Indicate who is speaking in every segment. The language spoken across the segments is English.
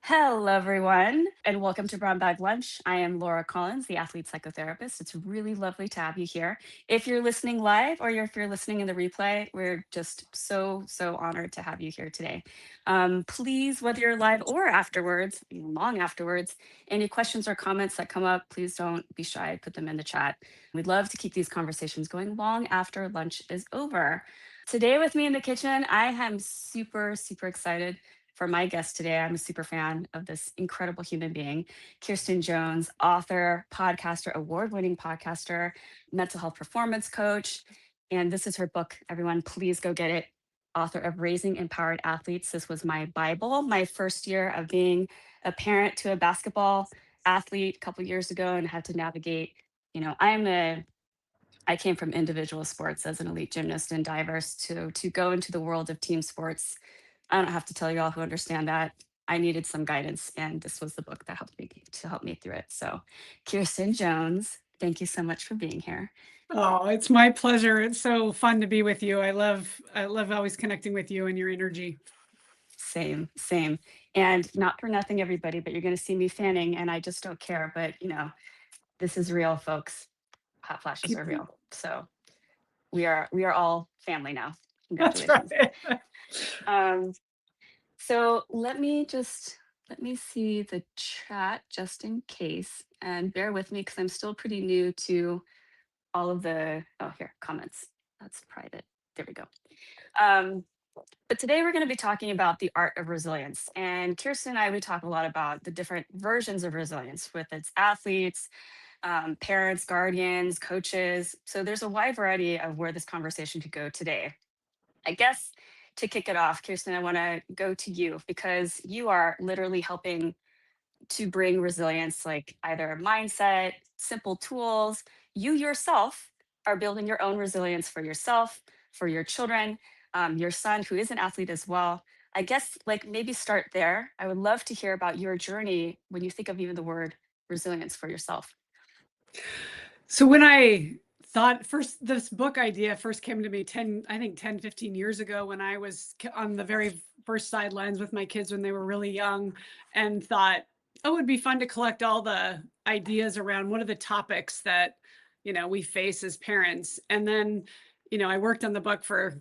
Speaker 1: Hello, everyone, and welcome to Brown Bag Lunch. I am Laura Collins, the Athlete Psychotherapist. It's really lovely to have you here. If you're listening live or if you're listening in the replay, we're just so honored to have you here today. Please, whether you're live or afterwards, long afterwards, any questions or comments that come up, please don't be shy. Put them in the chat. We'd love to keep these conversations going long after lunch is over. Today, with me in the kitchen, I am super excited for my guest today. I'm a super fan of this incredible human being, Kirsten Jones, author, podcaster, award-winning podcaster, mental health performance coach. And this is her book. Everyone, please go get it. Author of Raising Empowered Athletes. This was my Bible, my first year of being a parent to a basketball athlete a couple years ago and had to navigate. I came from individual sports as an elite gymnast and divers to go into the world of team sports. I don't have to tell you all who understand that. I needed some guidance, and this was the book that helped me through it. So, Kirsten Jones, thank you so much for being here.
Speaker 2: Oh, it's my pleasure. It's so fun to be with you. I love always connecting with you and your energy.
Speaker 1: Same. And not for nothing, everybody, but you're going to see me fanning, and I just don't care. But this is real, folks. Hot flashes are real. So we are all family now.
Speaker 2: That's
Speaker 1: Congratulations.
Speaker 2: right.
Speaker 1: Um, So let me see the chat just in case, and bear with me because I'm still pretty new to all of the, oh, here, comments. That's private. There we go. Um, but today we're going to be talking about the art of resilience. And Kirsten and I, we talk a lot about the different versions of resilience with its athletes, parents, guardians, coaches. So there's a wide variety of where this conversation could go today. I guess to kick it off, Kirsten, I want to go to you because you are literally helping to bring resilience, like either mindset, simple tools. You yourself are building your own resilience for yourself, for your children, your son, who is an athlete as well. I guess, like, maybe start there. I would love to hear about your journey when you think of even the word resilience for yourself.
Speaker 2: So when I thought first, this book idea first came to me 10, 15 years ago when I was on the very first sidelines with my kids when they were really young and thought, oh, it would be fun to collect all the ideas around what are the topics that, we face as parents. And then, I worked on the book for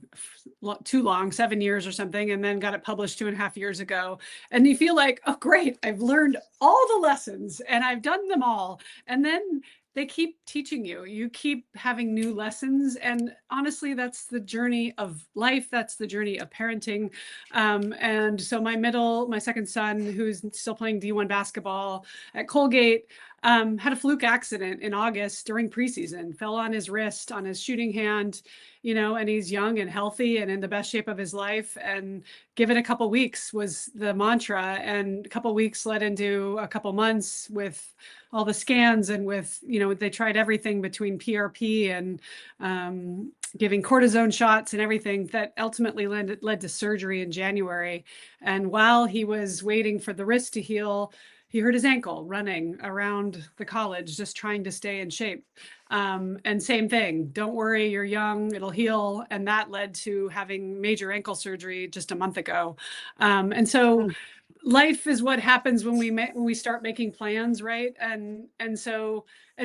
Speaker 2: too long, 7 years or something, and then got it published 2.5 years ago. And you feel like, oh, great, I've learned all the lessons and I've done them all. And then they keep teaching you. You keep having new lessons. And honestly, that's the journey of life. That's the journey of parenting. And so my second son, who's still playing D1 basketball at Colgate, had a fluke accident in August during preseason, fell on his wrist, on his shooting hand, and he's young and healthy and in the best shape of his life. And give it a couple weeks was the mantra. And a couple weeks led into a couple months with all the scans and with, they tried everything between PRP and giving cortisone shots and everything that ultimately led to surgery in January. And while he was waiting for the wrist to heal, he hurt his ankle running around the college, just trying to stay in shape. And same thing, don't worry, you're young, it'll heal. And that led to having major ankle surgery just a month ago. And so life is what happens when we start making plans, right? And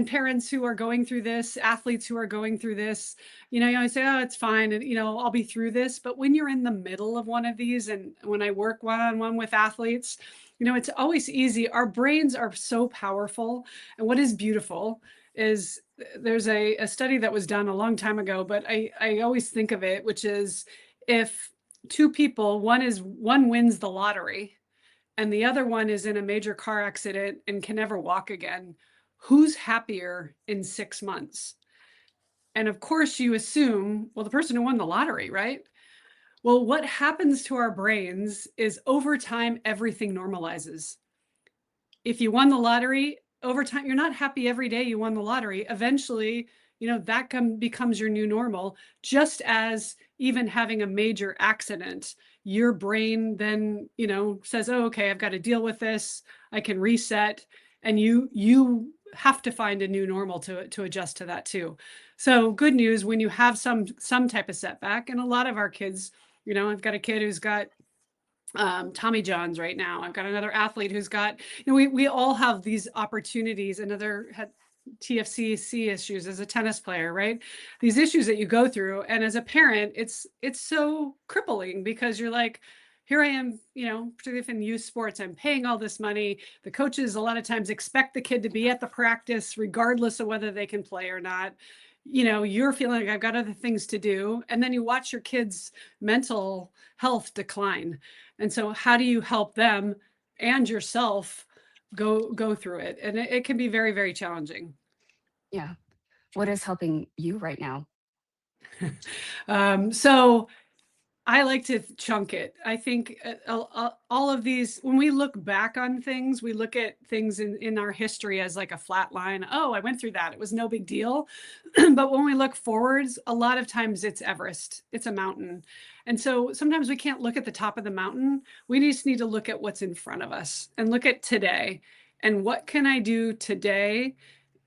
Speaker 2: parents who are going through this, athletes who are going through this, you always say, oh, it's fine, and I'll be through this. But when you're in the middle of one of these, and when I work one-on-one with athletes, it's always easy. Our brains are so powerful, and what is beautiful is there's a study that was done a long time ago, but I always think of it, which is if two people, one wins the lottery and the other one is in a major car accident and can never walk again, who's happier in 6 months? And of course you assume, well, the person who won the lottery, right? Well, what happens to our brains is over time, everything normalizes. If you won the lottery, over time, you're not happy every day you won the lottery. Eventually, that becomes your new normal, just as even having a major accident, your brain then, says, oh, okay, I've got to deal with this. I can reset. And you have to find a new normal to adjust to that too. So good news when you have some type of setback, and a lot of our kids, I've got a kid who's got Tommy Johns right now. I've got another athlete who's got, we all have these opportunities. Another had TFCC issues as a tennis player, right? These issues that you go through. And as a parent, it's so crippling because you're like, here I am, particularly if in youth sports, I'm paying all this money. The coaches a lot of times expect the kid to be at the practice, regardless of whether they can play or not. You're feeling like I've got other things to do. And then you watch your kids' mental health decline. And so how do you help them and yourself go through it? And it can be very, very challenging.
Speaker 1: Yeah. What is helping you right now?
Speaker 2: So I like to chunk it. I think all of these, when we look back on things, we look at things in our history as like a flat line. Oh, I went through that. It was no big deal. But when we look forwards, a lot of times it's Everest, it's a mountain. And so sometimes we can't look at the top of the mountain. We just need to look at what's in front of us and look at today. And what can I do today?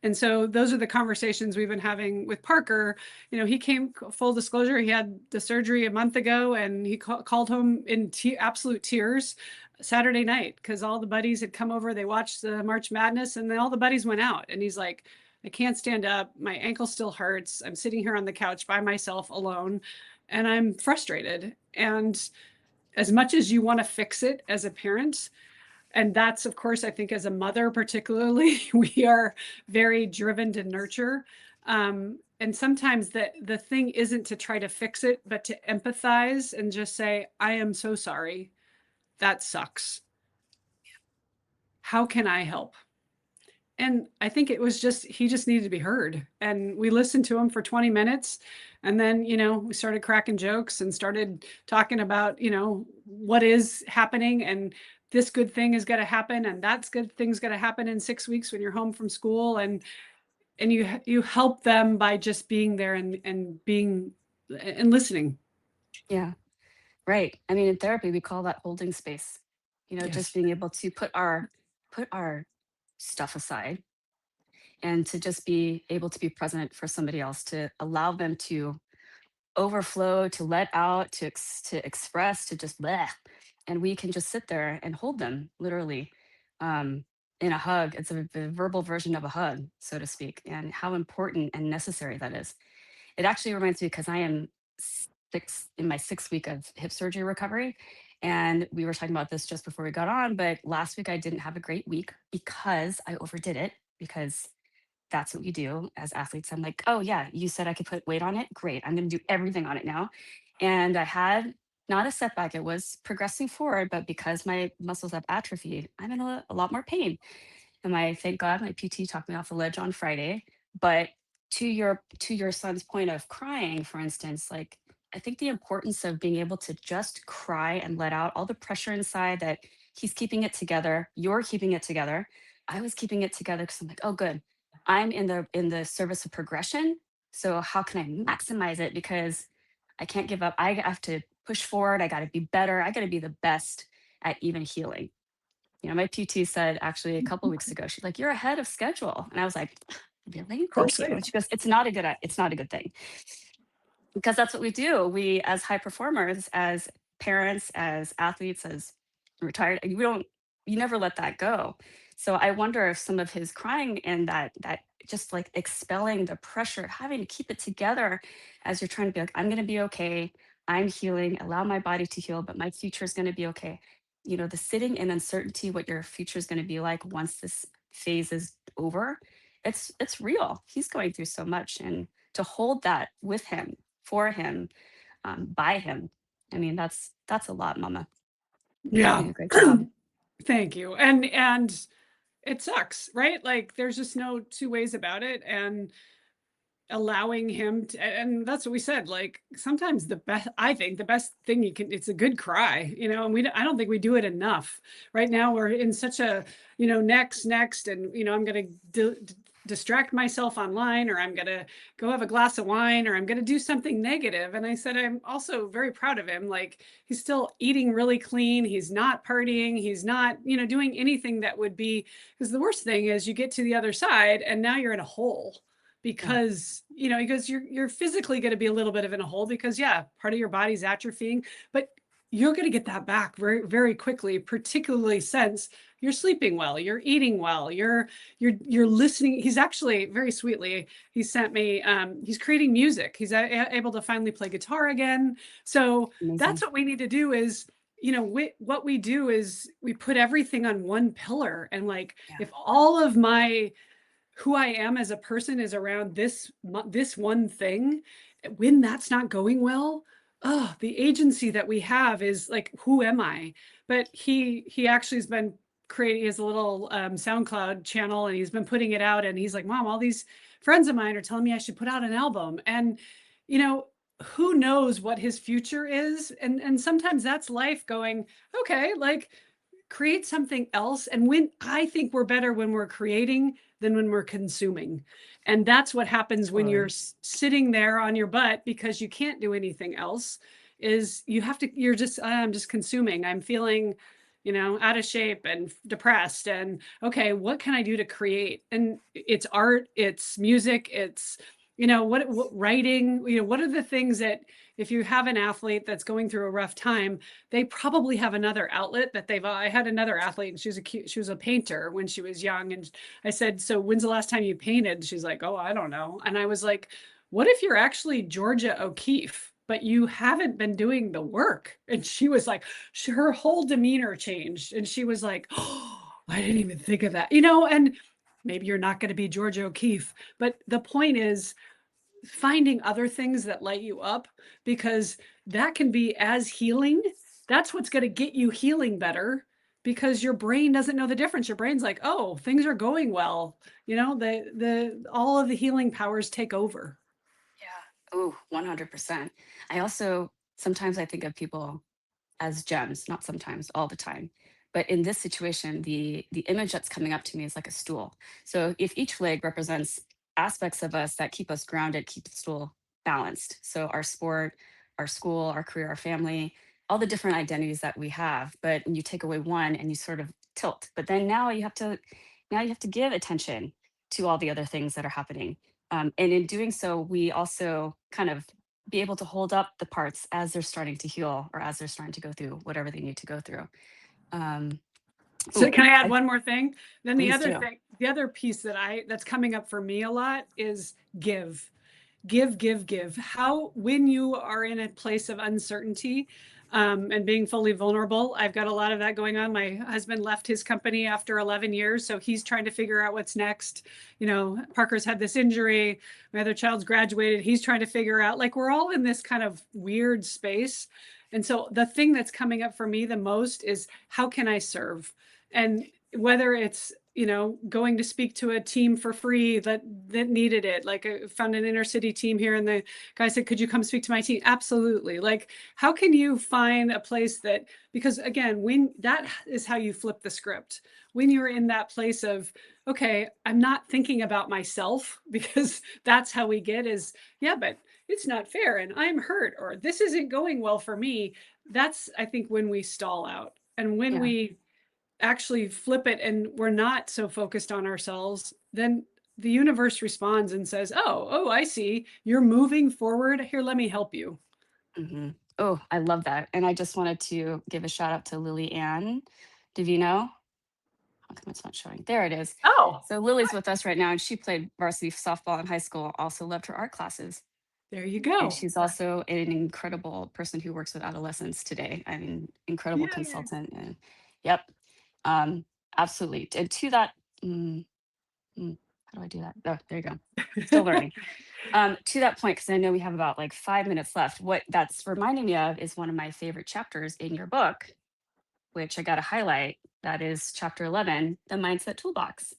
Speaker 2: And so those are the conversations we've been having with Parker. He came, full disclosure, he had the surgery a month ago and he called home in absolute tears Saturday night because all the buddies had come over. They watched the March Madness and then all the buddies went out. And he's like, I can't stand up. My ankle still hurts. I'm sitting here on the couch by myself alone and I'm frustrated. And as much as you want to fix it as a parent, and that's, of course, I think as a mother particularly, we are very driven to nurture. And sometimes the thing isn't to try to fix it, but to empathize and just say, I am so sorry. That sucks. How can I help? And I think it was he just needed to be heard. And we listened to him for 20 minutes. And then, we started cracking jokes and started talking about, what is happening and this good thing is going to happen. And that's good thing's going to happen in 6 weeks when you're home from school. And you help them by just being there and being and listening.
Speaker 1: Yeah. Right. I mean, in therapy, we call that holding space. Just
Speaker 2: Yes.
Speaker 1: being able to put our stuff aside and to just be able to be present for somebody else, to allow them to overflow, to let out, to express, to just bleh. And we can just sit there and hold them literally, um, in a hug. It's a verbal version of a hug, so to speak, and how important and necessary that is. It actually reminds me because I am in my 6th week of hip surgery recovery. And we were talking about this just before we got on, but last week I didn't have a great week because I overdid it, because that's what we do as athletes. I'm like, oh yeah, you said I could put weight on it. Great. I'm going to do everything on it now. And I had not a setback. It was progressing forward, but because my muscles have atrophied, I'm in a lot more pain. And thank God my PT talked me off the ledge on Friday. But to your son's point of crying, for instance, like, I think the importance of being able to just cry and let out all the pressure inside, that he's keeping it together, you're keeping it together. I was keeping it together because I'm like, oh good, I'm in the service of progression. So how can I maximize it? Because I can't give up. I have to push forward. I got to be better. I got to be the best at even healing. My PT said actually a couple weeks ago, she's like, "You're ahead of schedule," and I was like, "Really?
Speaker 2: Of
Speaker 1: Thank
Speaker 2: course
Speaker 1: you."
Speaker 2: they
Speaker 1: And she goes, "It's not a good thing, because that's what we do. We, as high performers, as parents, as athletes, as retired, you never let that go." So I wonder if some of his crying and that just like expelling the pressure, having to keep it together as you're trying to be like, I'm going to be okay. I'm healing, allow my body to heal, but my future is going to be okay. The sitting in uncertainty, what your future is going to be like once this phase is over, it's real. He's going through so much, and to hold that with him, for him, by him. I mean, that's a lot, Mama. You're
Speaker 2: Yeah.
Speaker 1: doing a great job.
Speaker 2: Thank you. And it sucks, right? Like there's just no two ways about it. And allowing him to, and that's what we said, like sometimes I think the best thing it's a good cry, and I don't think we do it enough. Right now we're in such a, next, and I'm going to distract myself online, or I'm going to go have a glass of wine, or I'm going to do something negative. And I said, I'm also very proud of him. Like he's still eating really clean. He's not partying. He's not, doing anything that would be, because the worst thing is you get to the other side and now you're in a hole,
Speaker 1: Yeah.
Speaker 2: because because you're physically going to be a little bit of in a hole, because part of your body's atrophying, but you're going to get that back very, very quickly, particularly since you're sleeping well, you're eating well, you're listening. He's actually very sweetly, he sent me, he's creating music. He's able to finally play guitar again. So that's
Speaker 1: Amazing.
Speaker 2: what we need to do is, what we do is we put everything on one pillar. And like,
Speaker 1: Yeah.
Speaker 2: if all of my who I am as a person is around this one thing, when that's not going well, oh, the agency that we have is like, who am I? But he actually has been creating his little SoundCloud channel, and he's been putting it out. And he's like, Mom, all these friends of mine are telling me I should put out an album. And you know, who knows what his future is? And sometimes that's life going, okay, like create something else. And when I think we're better when we're creating than when we're consuming. And that's what happens when you're
Speaker 1: Totally.
Speaker 2: sitting there on your butt because you can't do anything else. Is you have to, you're just, I'm just consuming. I'm feeling, out of shape and depressed. And okay, what can I do to create? And it's art, it's music, it's, what writing, what are the things that, if you have an athlete that's going through a rough time, they probably have another outlet that I had another athlete, and she was a painter when she was young. And I said, so when's the last time you painted? She's like, oh, I don't know. And I was like, what if you're actually Georgia O'Keeffe, but you haven't been doing the work? And she was like, her whole demeanor changed. And she was like, oh, I didn't even think of that, and maybe you're not going to be Georgia O'Keeffe. But the point is, finding other things that light you up, because that can be as healing. That's what's going to get you healing better, because your brain doesn't know the difference. Your brain's like, oh, things are going well. The all of the healing powers take over.
Speaker 1: Yeah. Oh, 100%. I also sometimes I think of people as gems, not sometimes, all the time. But in this situation, the image that's coming up to me is like a stool. So if each leg represents aspects of us that keep us grounded, keep the stool balanced. So our sport, our school, our career, our family, all the different identities that we have. But you take away one and you sort of tilt. But then now you have to give attention to all the other things that are happening. And in doing so, we also kind of be able to hold up the parts as they're starting to heal or as they're starting to go through whatever they need to go through. Um,
Speaker 2: So
Speaker 1: ooh,
Speaker 2: can I add
Speaker 1: I
Speaker 2: one more thing? Then
Speaker 1: please do.
Speaker 2: the other piece that's coming up for me a lot is give. How, when you are in a place of uncertainty, and being fully vulnerable, I've got a lot of that going on. My husband left his company after 11 years, so he's trying to figure out what's next. Parker's had this injury. My other child's graduated. He's trying to figure out, like, we're all in this kind of weird space. And so the thing that's coming up for me the most is, how can I serve? And whether it's, going to speak to a team for free that needed it. Like, I found an inner city team here, and the guy said, could you come speak to my team? Absolutely. Like, how can you find a place that, because again, when that is how you flip the script, when you're in that place of, okay, I'm not thinking about myself, because that's how we get is, yeah, but it's not fair and I'm hurt, or this isn't going well for me. That's, I think, when we stall out. And when
Speaker 1: Yeah.
Speaker 2: we actually flip it and we're not so focused on ourselves, then the universe responds and says, oh, I see. You're moving forward. Here, let me help you.
Speaker 1: Hmm. Oh, I love that. And I just wanted to give a shout out to Lily Ann Divino. How come it's not showing? There it is.
Speaker 2: Oh,
Speaker 1: So Lily's with us right now, and she played varsity softball in high school. Also loved her art classes,
Speaker 2: there you
Speaker 1: and
Speaker 2: go.
Speaker 1: she's also an incredible person who works with adolescents today. I mean, incredible
Speaker 2: Yeah.
Speaker 1: consultant. And yep, um, absolutely. And to that, mm, how do I do that? Oh, there you go. Still learning. To that point, because I know we have about like 5 minutes left, what that's reminding me of is one of my favorite chapters in your book, which I got to highlight. That is chapter 11, the mindset toolbox.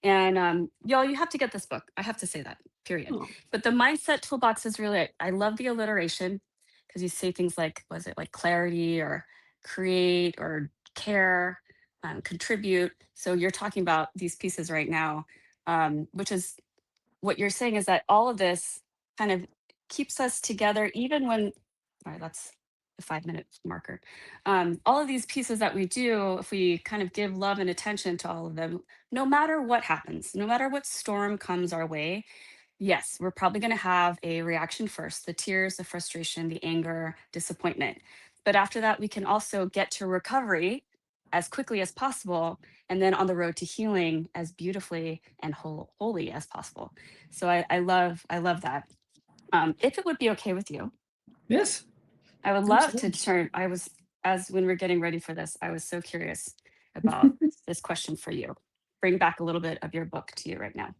Speaker 1: And y'all, you have to get this book. I have to say that, period.
Speaker 2: Oh,
Speaker 1: But the mindset toolbox is really, I love the alliteration because you say things like, was it like clarity or create or care, contribute. So you're talking about these pieces right now, which is what you're saying is that all of this kind of keeps us together, even when, all right, that's the 5 minute marker. All of these pieces that we do, if we kind of give love and attention to all of them, no matter what happens, no matter what storm comes our way, Yes, we're probably going to have a reaction first, the tears, the frustration, the anger, disappointment. But after that, we can also get to recovery as quickly as possible, and then on the road to healing as beautifully and wholly as possible. So I love that. If it would be okay with you,
Speaker 2: Yes,
Speaker 1: I would love to
Speaker 2: absolutely.
Speaker 1: turn. As when we're getting ready for this, I was so curious about this question for you. Bring back a little bit of your book to you right now.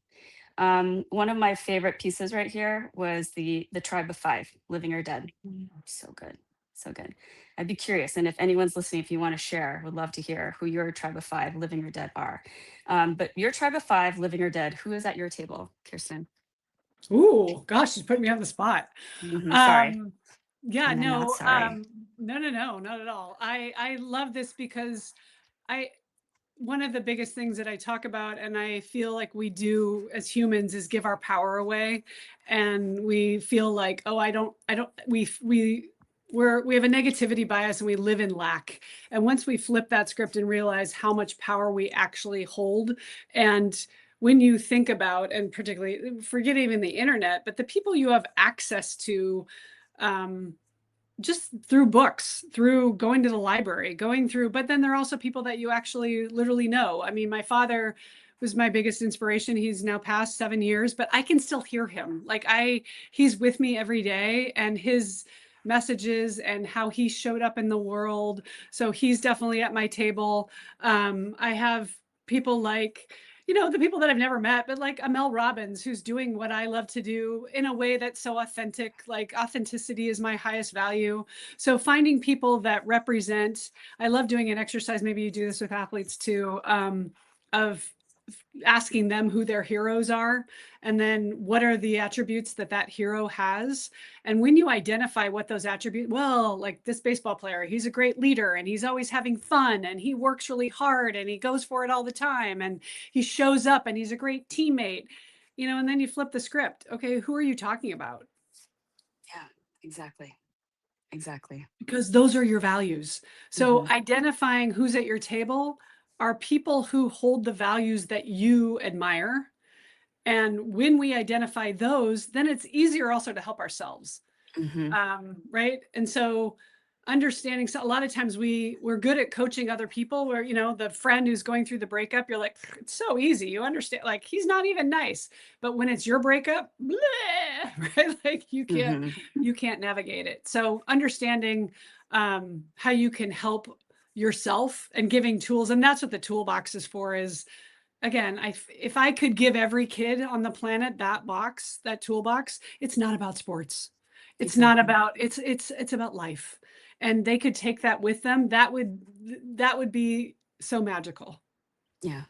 Speaker 1: One of my favorite pieces right here was the Tribe of Five, Living or Dead. So good, so good. I'd be curious, and if anyone's listening, if you want to share, would love to hear who your Tribe of Five, Living or Dead, are. But your Tribe of Five, Living or Dead, who is at your table, Kirsten?
Speaker 2: Ooh, gosh, she's putting me on the spot.
Speaker 1: Sorry,
Speaker 2: Um, yeah,
Speaker 1: and I'm not
Speaker 2: no,
Speaker 1: sorry.
Speaker 2: no, not at all. I love this because I one of the biggest things that I talk about and I feel like we do as humans is give our power away. And we feel like, oh, I don't, we have a negativity bias and we live in lack. And once we flip that script and realize how much power we actually hold, and when you think about, and particularly forget even the internet, but the people you have access to, um, just through books, through going to the library, going through, but then there are also people that you actually literally know. I mean, my father was my biggest inspiration. He's now past 7 years, but I can still hear him. He's with me every day and his messages and how he showed up in the world. So he's definitely at my table. I have people like, the people that I've never met, but like Amel Robbins, who's doing what I love to do in a way that's so authentic. Like authenticity is my highest value. So finding people that represent, I love doing an exercise. Maybe you do this with athletes too, of asking them who their heroes are and then what are the attributes that that hero has. And when you identify what those attributes, well, like this baseball player, he's a great leader and he's always having fun and he works really hard and he goes for it all the time and he shows up and he's a great teammate, and then you flip the script. Okay, who are you talking about?
Speaker 1: Yeah, exactly, exactly.
Speaker 2: Because those are your values. So
Speaker 1: Hmm.
Speaker 2: identifying who's at your table are people who hold the values that you admire. And when we identify those, then it's easier also to help ourselves.
Speaker 1: Hmm.
Speaker 2: Right. And so understanding, so a lot of times we're good at coaching other people where, the friend who's going through the breakup, you're like, it's so easy. You understand, like, he's not even nice. But when it's your breakup, bleh, right? Like
Speaker 1: Hmm.
Speaker 2: you can't navigate it. So understanding how you can help yourself and giving tools. And that's what the toolbox is for, is again, if I could give every kid on the planet that box, that toolbox, it's not about sports. It's not
Speaker 1: Exactly.
Speaker 2: about it's about life. And they could take that with them. That would be so magical.
Speaker 1: Yeah.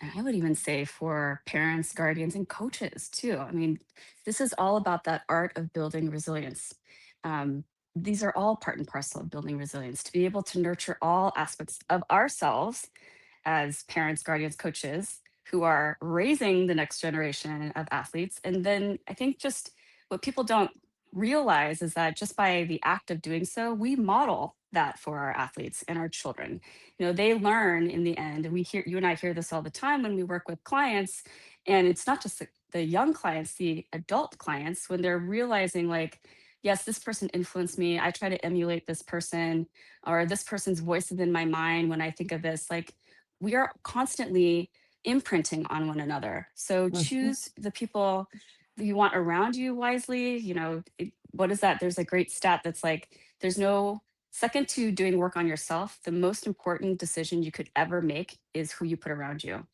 Speaker 1: And I would even say for parents, guardians, and coaches too. I mean, this is all about that art of building resilience. Um, these are all part and parcel of building resilience to be able to nurture all aspects of ourselves as parents, guardians, coaches who are raising the next generation of athletes. And then I think just what people don't realize is that just by the act of doing so, we model that for our athletes and our children. They learn in the end, and you and I hear this all the time when we work with clients, and it's not just the young clients, the adult clients, when they're realizing like, yes, this person influenced me. I try to emulate this person, or this person's voice is in my mind when I think of this. Like, we are constantly imprinting on one another. So
Speaker 2: Mhm.
Speaker 1: choose the people that you want around you wisely. What is that? There's a great stat that's like, there's no second to doing work on yourself. The most important decision you could ever make is who you put around you.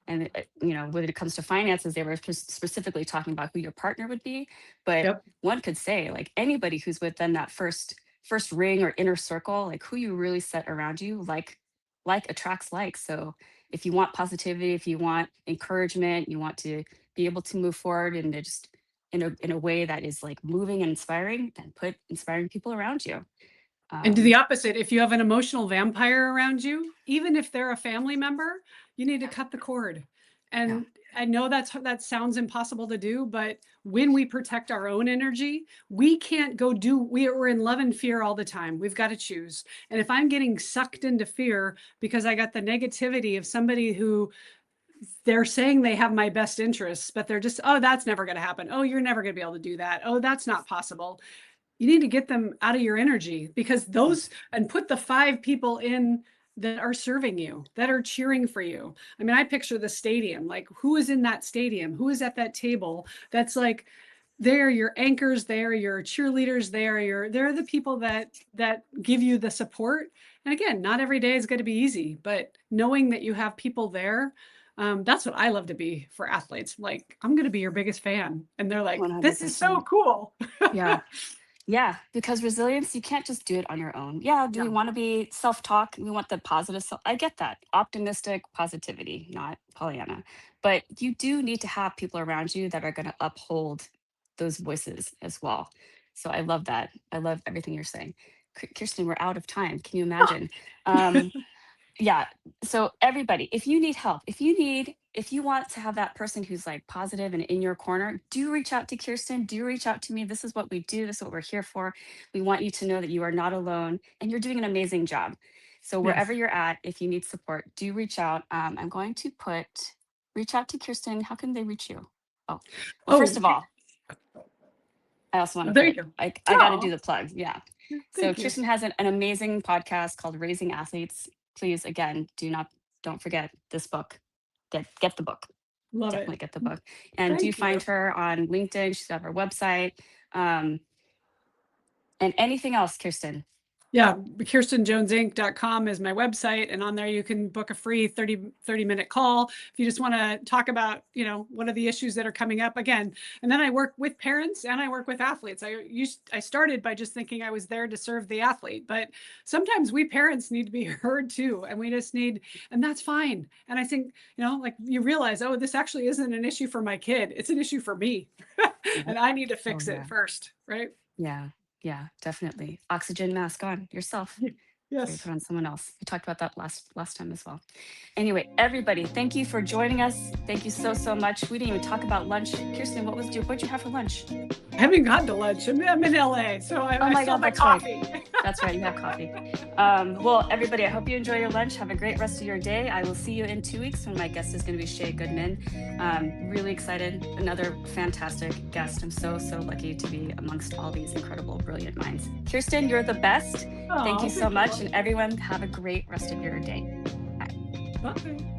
Speaker 1: And when it comes to finances, they were specifically talking about who your partner would be. But
Speaker 2: Yep.
Speaker 1: one could say like anybody who's within that first ring or inner circle, like who you really set around you, like attracts like. So if you want positivity, if you want encouragement, you want to be able to move forward and just in a way that is like moving and inspiring, then put inspiring people around you.
Speaker 2: And do the
Speaker 1: Um,
Speaker 2: opposite. If you have an emotional vampire around you, even if they're a family member, you need to cut the cord.
Speaker 1: yeah.
Speaker 2: And I know that sounds impossible to do, but when we protect our own energy, we can't we're in love and fear all the time. We've got to choose. And if I'm getting sucked into fear because I got the negativity of somebody who they're saying they have my best interests, but they're just, oh, that's never going to happen. Oh, you're never going to be able to do that. Oh, that's not possible. You need to get them out of your energy, because those, and put the 5 people in that are serving you, that are cheering for you. I mean, I picture the stadium, like who is in that stadium? Who is at that table? That's like, they're your anchors, they're your cheerleaders, they're the people that give you the support. And again, not every day is going to be easy, but knowing that you have people there, that's what I love to be for athletes. Like, I'm going to be your biggest fan. And they're like, this is so
Speaker 1: 100%.
Speaker 2: cool.
Speaker 1: Yeah. Yeah, because resilience, you can't just do it on your own. Yeah, do we
Speaker 2: Yeah.
Speaker 1: want to be self-talk? We want the positive self. I get that. Optimistic positivity, not Pollyanna. But you do need to have people around you that are going to uphold those voices as well. So I love that. I love everything you're saying. Kirsten, we're out of time. Can you imagine? Um, yeah, so everybody, if you need help, if you want to have that person who's like positive and in your corner, do reach out to Kirsten, do reach out to me. This is what we do, this is what we're here for. We want you to know that you are not alone and you're doing an amazing job. So wherever
Speaker 2: Yes.
Speaker 1: you're at, if you need support, do reach out. I'm going to reach out to Kirsten. How can they reach you? Oh, well, first
Speaker 2: Oh,
Speaker 1: of all, I also want to
Speaker 2: there you
Speaker 1: put,
Speaker 2: go.
Speaker 1: I got to do
Speaker 2: Oh,
Speaker 1: the plug. Yeah. So
Speaker 2: thank you.
Speaker 1: Kirsten has an amazing podcast called Raising Athletes. Please, again, don't forget this book. Get the book.
Speaker 2: Love it.
Speaker 1: Definitely get the book. And do
Speaker 2: Thank you.
Speaker 1: find her on LinkedIn. She's got her website. Um, and anything else, Kirsten?
Speaker 2: Yeah, KirstenJonesInc.com is my website. And on there, you can book a free 30-minute call if you just want to talk about, what are the issues that are coming up again. And then I work with parents and I work with athletes. I started by just thinking I was there to serve the athlete, but sometimes we parents need to be heard too. And we just need, and that's fine. And I think, like you realize, oh, this actually isn't an issue for my kid. It's an issue for me.
Speaker 1: Yep.
Speaker 2: And I need to
Speaker 1: Oh
Speaker 2: fix it
Speaker 1: yeah.
Speaker 2: first, right?
Speaker 1: Yeah. Yeah, definitely. Oxygen mask on yourself. Before you
Speaker 2: Yes.
Speaker 1: put on someone else. We talked about that last time as well. Anyway, everybody, thank you for joining us. Thank you so much. We didn't even talk about lunch. Kirsten, what'd you have for lunch?
Speaker 2: I haven't gotten to lunch. I'm in LA, so
Speaker 1: Oh
Speaker 2: I
Speaker 1: my
Speaker 2: still
Speaker 1: God,
Speaker 2: have my
Speaker 1: that's right.
Speaker 2: coffee.
Speaker 1: That's right. You have coffee. Well, everybody, I hope you enjoy your lunch. Have a great rest of your day. I will see you in 2 weeks when my guest is going to be Shay Goodman. Really excited. Another fantastic guest. I'm so lucky to be amongst all these incredible, brilliant minds. Kirsten, you're the best. Thank you so much. And everyone, have a great rest of your day. Bye.
Speaker 2: Bye.